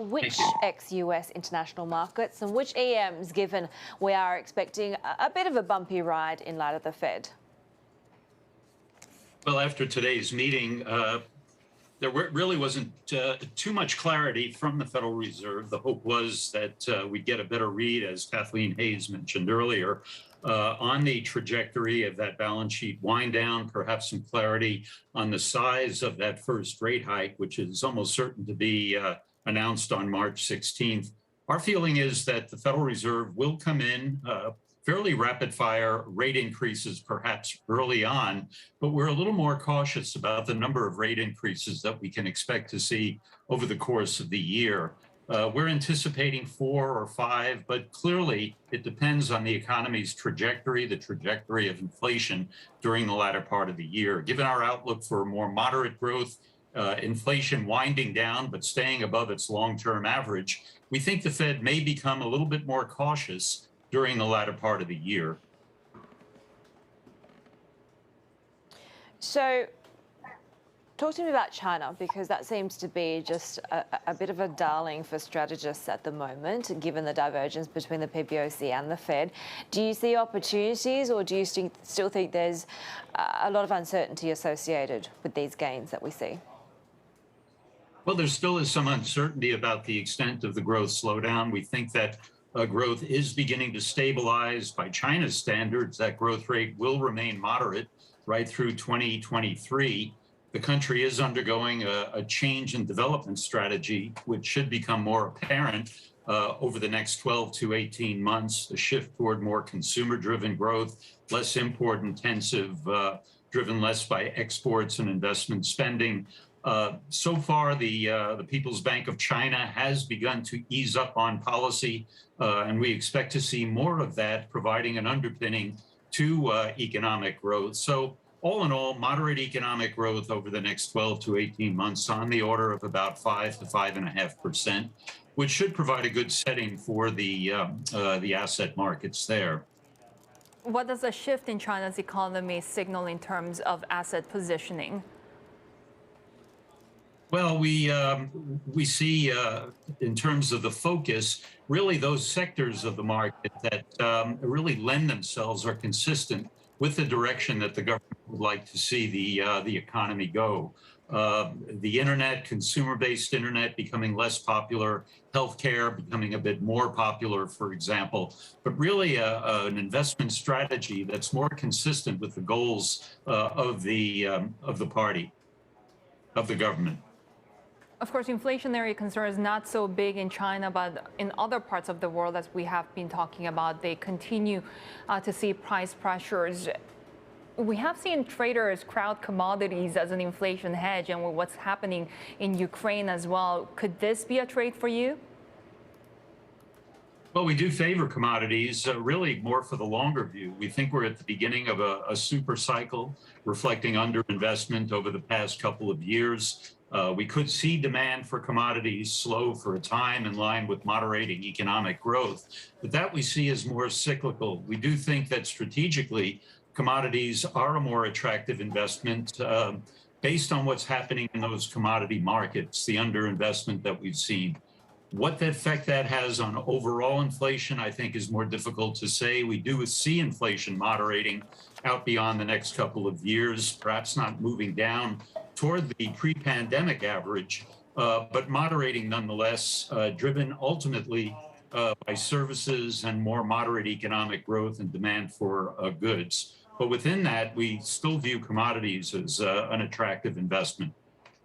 Which ex-U.S. international markets and which EMs, given we are expecting a bit of a bumpy ride in light of the Fed? Well, after today's meeting, there really wasn't too much clarity from the Federal Reserve. The hope was that we'd get a better read, as Kathleen Hayes mentioned earlier, on the trajectory of that balance sheet wind down, perhaps some clarity on the size of that first rate hike, which is almost certain to be announced on March 16th. Our feeling is that the Federal Reserve will come in fairly rapid fire rate increases perhaps early on, but we're a little more cautious about the number of rate increases that we can expect to see over the course of the year. We're anticipating 4 or 5, but clearly it depends on the economy's trajectory, the trajectory of inflation during the latter part of the year. Given our outlook for more moderate growth, inflation winding down but staying above its long-term average, we think the Fed may become a little bit more cautious during the latter part of the year. So talk to me about China, because that seems to be just a bit of a darling for strategists at the moment, given the divergence between the PBOC and the Fed. Do you see opportunities, or do you still think there's a lot of uncertainty associated with these gains that we see? Well, there still is some uncertainty about the extent of the growth slowdown. We think that growth is beginning to stabilize. By China's standards, that growth rate will remain moderate right through 2023. The country is undergoing a change in development strategy, which should become more apparent over the next 12 to 18 months, a shift toward more consumer-driven growth, less import-intensive, driven less by exports and investment spending. So far, the People's Bank of China has begun to ease up on policy, and we expect to see more of that, providing an underpinning to economic growth. So all in all, moderate economic growth over the next 12 to 18 months on the order of about 5 to 5.5%, which should provide a good setting for the asset markets there. What does a shift in China's economy signal in terms of asset positioning? Well, we see in terms of the focus, really those sectors of the market that really lend themselves or consistent with the direction that the government would like to see the economy go. The internet, consumer-based internet becoming less popular, healthcare becoming a bit more popular, for example, but really an investment strategy that's more consistent with the goals of the party, of the government. Of course, inflationary concern is not so big in China, but in other parts of the world, as we have been talking about, they continue to see price pressures. We have seen traders crowd commodities as an inflation hedge, and with what's happening in Ukraine as well. Could this be a trade for you? Well, we do favor commodities, really more for the longer view. We think we're at the beginning of a super cycle, reflecting underinvestment over the past couple of years. We could see demand for commodities slow for a time in line with moderating economic growth, but that we see as more cyclical. We do think that strategically, commodities are a more attractive investment based on what's happening in those commodity markets, the underinvestment that we've seen. What effect that has on overall inflation, I think, is more difficult to say. We do see inflation moderating out beyond the next couple of years, perhaps not moving down toward the pre-pandemic average, but moderating nonetheless, driven ultimately by services and more moderate economic growth and demand for goods. But within that, we still view commodities as an attractive investment.